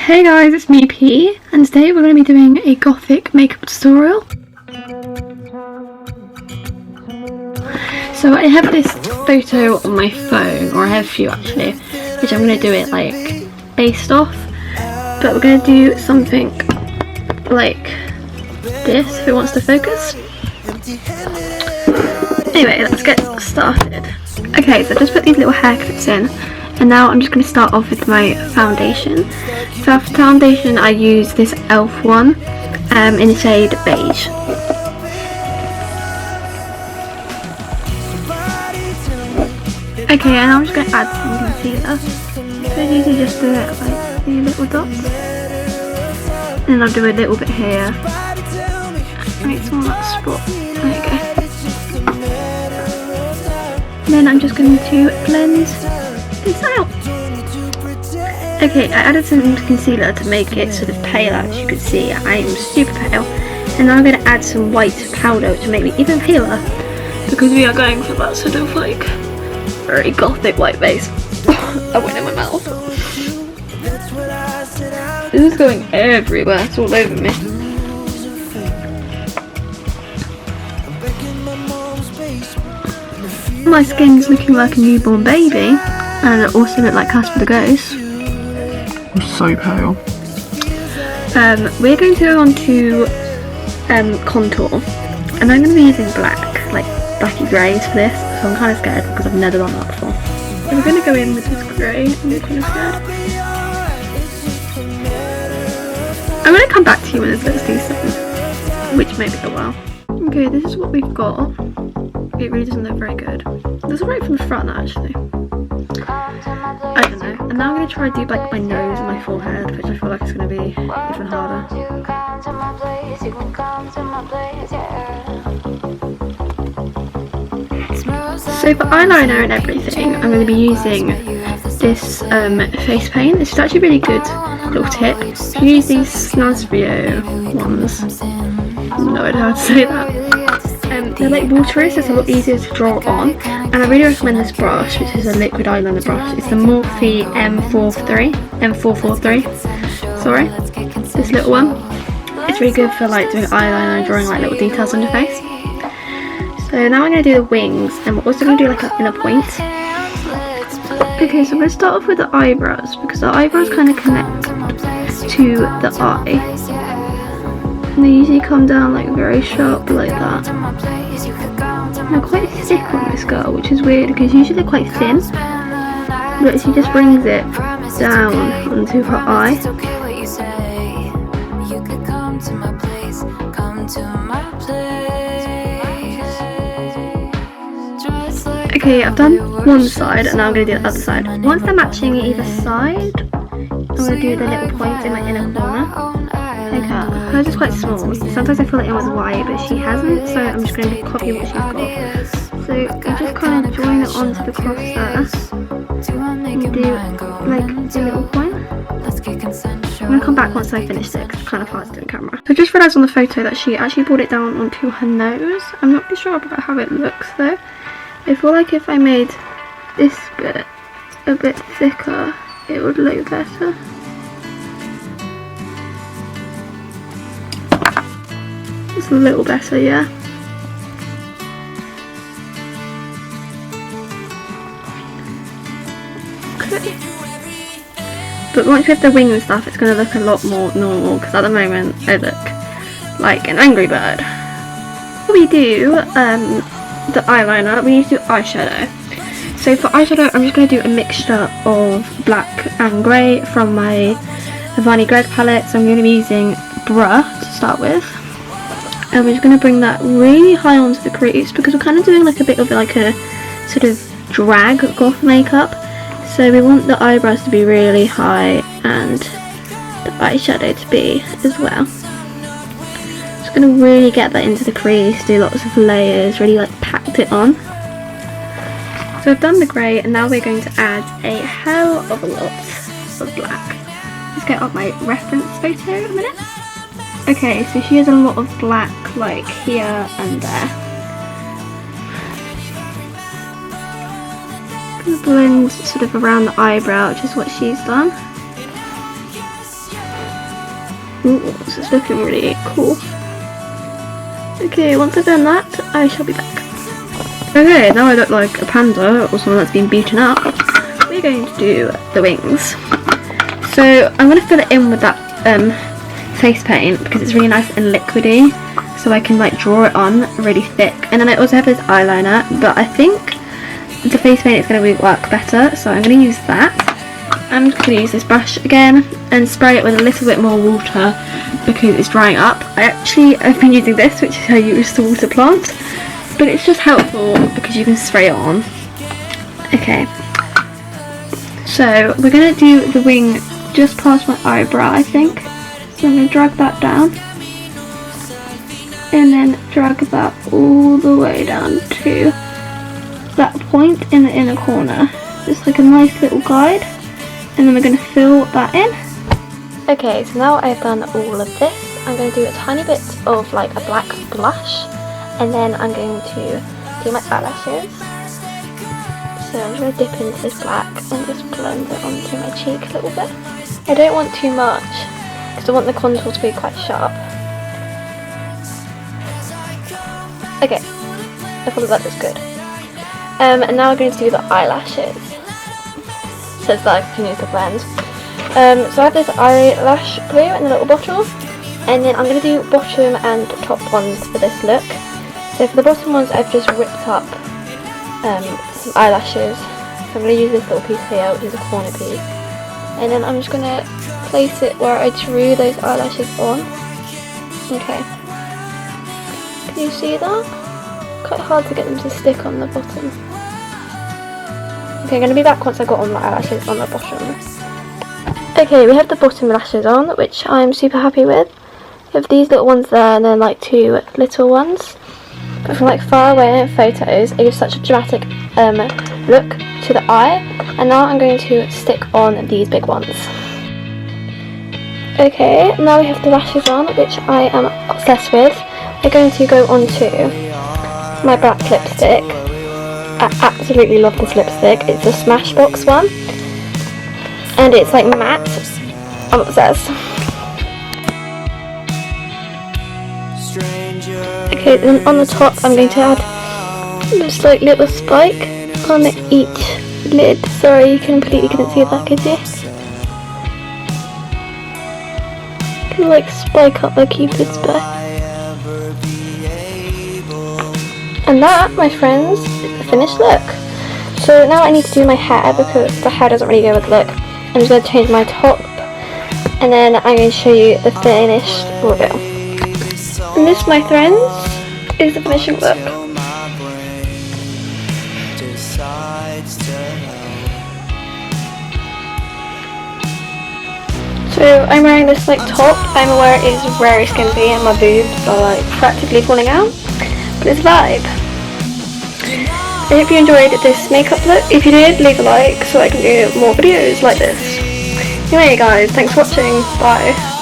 Hey guys, it's me P, and today we're going to be doing a gothic makeup tutorial. So I have this photo on my phone, or I have a few actually, which I'm going to do it like based off, but we're going to do something like this if it wants to focus. Anyway, let's get started. Okay, so I just put these little hair clips in, and now I'm just going to start off with my foundation. So for foundation I use this e.l.f. one in the shade beige. Okay, and I'm just going to add some concealer. So I usually just do it like these little dots. And I'll do a little bit here. Make some of that spot. There you go. Then I'm just going to blend this out. Okay, I added some concealer to make it sort of paler. As you can see, I am super pale. And now I'm going to add some white powder to make me even paler, because we are going for that sort of like very gothic white base. I went in my mouth. This is going everywhere, it's all over me. My skin's looking like a newborn baby, and it also looked like Casper the Ghost. I'm so pale. We're going to go on to contour, and I'm going to be using black, like blacky greys for this, so I'm kind of scared because I've never done that before. So we're going to go in with this grey, and I'm kind of scared. I'm going to come back to you when this looks decent, which may be a while. Okay, this is what we've got. It really doesn't look very good. This is right from the front actually. I don't know. And now I'm going to try to do like my nose and my forehead, which I feel like is going to be even harder. So for eyeliner and everything, I'm going to be using this face paint. This is actually a really good little tip. If you use these Snazbio ones, no idea how to say that. They're like watery, so it's a lot easier to draw on, and I really recommend this brush, which is a liquid eyeliner brush. It's the Morphe M443, sorry, this little one. It's really good for like doing eyeliner and drawing like little details on your face. So now I'm going to do the wings, and we're also going to do like an inner point. Okay, so I'm going to start off with the eyebrows, because the eyebrows kind of connect to the eye. And they usually come down like very sharp like that. And they're quite thick on this girl, which is weird because usually they're quite thin. But she just brings it down onto her eye. Okay, I've done one side and now I'm going to do the other side. Once they're matching either side, I'm going to do the little points in my inner corner. Like her. Hers is quite small. Sometimes I fill it in with white, but she hasn't, so I'm just going to copy what she's got. So you just kind of join it onto the cross there, and do like a little point. I'm going to come back once I finish it, because it's kind of hard to do on camera. So I just realised on the photo that she actually brought it down onto her nose. I'm not really sure about how it looks though. I feel like if I made this bit a bit thicker, it would look better. It's a little better, yeah. Okay. But once we have the wing and stuff, it's going to look a lot more normal, because at the moment I look like an angry bird. Before we do the eyeliner, we need to do eyeshadow. So for eyeshadow, I'm just going to do a mixture of black and grey from my Avani Greg palette. So I'm going to be using Bruh to start with. And we're just going to bring that really high onto the crease, because we're kind of doing like a bit of like a sort of drag goth makeup. So we want the eyebrows to be really high and the eyeshadow to be as well. Just going to really get that into the crease, do lots of layers, really like packed it on. So I've done the grey, and now we're going to add a hell of a lot of black. Let's get up my reference photo in a minute. Okay, so she has a lot of black like here and there. I'm going to blend sort of around the eyebrow, which is what she's done. Ooh, this is looking really cool. Okay, once I've done that, I shall be back. Okay, now I look like a panda or someone that's been beaten up. We're going to do the wings. So I'm going to fill it in with that face paint because it's really nice and liquidy, so I can like draw it on really thick. And then I also have this eyeliner, but I think the face paint is going to work better, so I'm going to use that. I'm just going to use this brush again and spray it with a little bit more water because it's drying up. I've been using this, which is how you use to water plants, but it's just helpful because you can spray it on. Okay, so we're going to do the wing just past my eyebrow, I think. So I'm going to drag that down and then drag that all the way down to that point in the inner corner, just like a nice little guide, and then we're going to fill that in. Okay, so now I've done all of this, I'm going to do a tiny bit of like a black blush, and then I'm going to do my eyelashes. So I'm just going to dip into this black and just blend it onto my cheek a little bit. I don't want too much because I want the contour to be quite sharp. Okay, I thought that was good. And now we're going to do the eyelashes, so that I can use the blend. So I have this eyelash glue in a little bottle, and then I'm going to do bottom and top ones for this look. So for the bottom ones I've just ripped up some eyelashes. So I'm going to use this little piece here, which is a corner piece, and then I'm just going to place it where I drew those eyelashes on. Okay, can you see that? Quite hard to get them to stick on the bottom. Okay, I'm going to be back once I've got all my eyelashes on the bottom. Okay, we have the bottom lashes on, which I'm super happy with. We have these little ones there and then like two little ones. But from like far away in photos, it gives such a dramatic look to the eye. And now I'm going to stick on these big ones. Okay, now we have the lashes on, which I am obsessed with. We're going to go on to my black lipstick. I absolutely love this lipstick. It's the Smashbox one, and it's like matte. I'm obsessed. Okay, then on the top I'm going to add just like little spike on each lid. Sorry, you completely couldn't see that, could you? You can like spike up the Cupid's bow. And that, my friends, is the finished look. So now I need to do my hair because the hair doesn't really go with the look. I'm just going to change my top, and then I'm going to show you the finished reveal. And this, my friends, is the finishing look. So I'm wearing this like top. I'm aware it is very skimpy and my boobs are like practically falling out. But it's a vibe. I hope you enjoyed this makeup look. If you did, leave a like so I can do more videos like this. Anyway guys, thanks for watching. Bye.